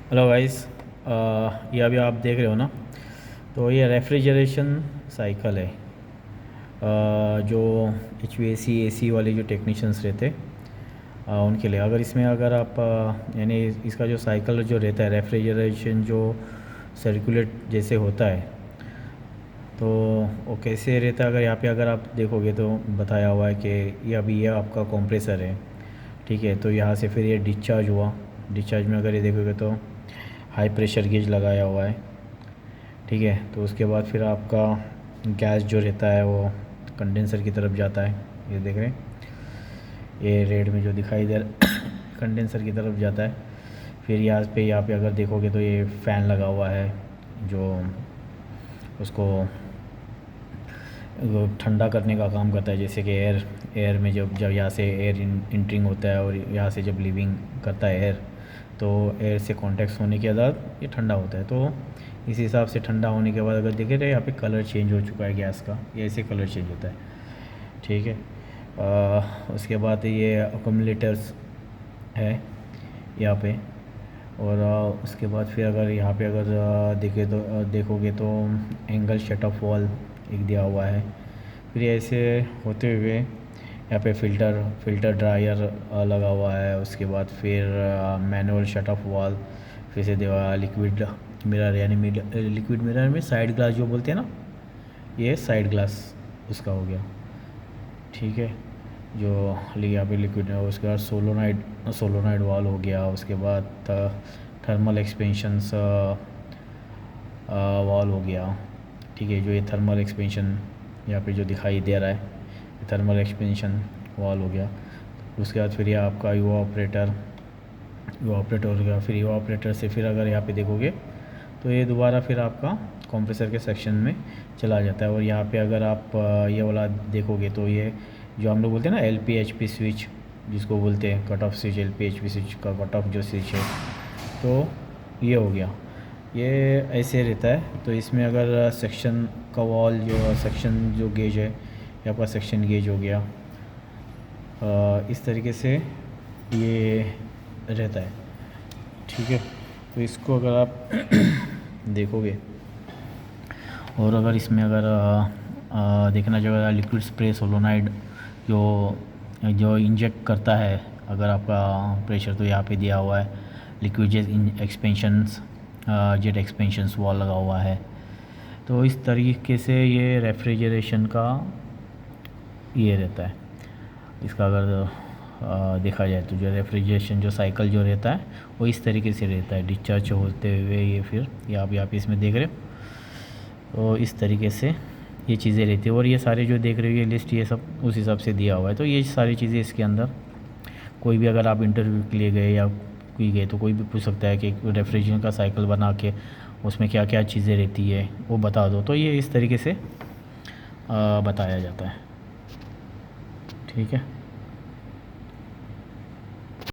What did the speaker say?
Hello guys, ये अभी आप देख रहे हो ना। तो ये रेफ्रिजरेशन साइकिल है। जो HVAC AC वाले जो टेक्नीशियंस रहते उनके लिए, अगर इसमें अगर आप यानी इसका जो साइकिल जो रहता है रेफ्रिजरेशन जो सर्कुलेट जैसे होता है, तो वो कैसे रहता है। अगर यहाँ पे अगर आप देखोगे तो बताया हुआ है कि ये आपका कंप्रेसर है, ठीक है। तो यहाँ से फिर ये डिस्चार्ज हुआ। डिस्चार्ज में अगर ये देखोगे तो हाई प्रेशर गेज लगाया हुआ है, ठीक है। तो उसके बाद फिर आपका गैस जो रहता है वो कंडेंसर की तरफ जाता है। ये देख रहे हैं, ये रेड में जो दिखाई दे रहा कंडेंसर की तरफ जाता है। फिर यहाँ पे अगर देखोगे तो ये फ़ैन लगा हुआ है जो उसको वो ठंडा करने का काम करता है। जैसे कि एयर में जब जब यहाँ से एयर इंटरिंग होता है और यहाँ से जब लीविंग करता है एयर, तो एयर से कॉन्टैक्ट होने के बाद ये ठंडा होता है। तो इस हिसाब से ठंडा होने के बाद अगर देखें तो यहाँ पे कलर चेंज हो चुका है गैस का, ये ऐसे कलर चेंज होता है, ठीक है। उसके बाद ये अकोमलेटर्स है यहाँ पे। और उसके बाद फिर अगर यहाँ पे अगर देखोगे तो एंगल शट ऑफ वॉल एक दिया हुआ है। फिर ऐसे होते हुए यहाँ पे फ़िल्टर ड्रायर लगा हुआ है। उसके बाद फिर मैनुअल शट ऑफ वॉल, फिर से दिया लिक्विड मिरर, यानी लिक्विड मिरर में साइड ग्लास जो बोलते हैं ना, ये साइड ग्लास उसका हो गया, ठीक है। जो यहाँ पे लिक्विड है। उसके बाद सोलोनाइड वॉल हो गया। उसके बाद थर्मल एक्सपेंशंस वॉल हो गया, ठीक है। जो ये थर्मल एक्सपेंशन यहाँ पे जो दिखाई दे रहा है, ये थर्मल एक्सपेंशन वॉल हो गया। उसके बाद फिर ये आपका युवा ऑपरेटर हो गया। फिर युवा ऑपरेटर से फिर अगर यहाँ पे देखोगे तो ये दोबारा फिर आपका कंप्रेसर के सेक्शन में चला जाता है। और यहाँ पे अगर आप ये वाला देखोगे तो ये जो हम लोग बोलते हैं ना LP HP स्विच, जिसको बोलते हैं cut off switch, LP HP switch का कट ऑफ जो स्विच है, तो ये हो गया। ये ऐसे रहता है। तो इसमें अगर सेक्शन का वॉल जो सेक्शन जो गेज है, यहाँ पर सेक्शन गेज हो गया, इस तरीके से ये रहता है, ठीक है। तो इसको अगर आप देखोगे और अगर इसमें अगर देखना चाहिए लिक्विड स्प्रे सोलोनाइड जो इंजेक्ट करता है अगर आपका प्रेशर, तो यहाँ पे दिया हुआ है लिक्विड जेट एक्सपेंशंस वॉल लगा हुआ है। तो इस तरीके से ये रेफ्रिजरेशन का ये रहता है। इसका अगर देखा जाए तो जो रेफ्रिजरेशन जो साइकिल जो रहता है वो इस तरीके से रहता है। डिस्चार्ज होते हुए ये फिर आप इसमें देख रहे हो, तो इस तरीके से ये चीज़ें रहती है। और ये सारे जो देख रहे हो ये लिस्ट, ये सब उस हिसाब से दिया हुआ है। तो ये सारी चीज़ें इसके अंदर, कोई भी अगर आप इंटरव्यू के लिए गए या कोई गए तो कोई भी पूछ सकता है कि रेफ्रिजरेशन का साइकिल बना के उसमें क्या क्या चीज़ें रहती है वो बता दो। तो ये इस तरीके से बताया जाता है, ठीक है।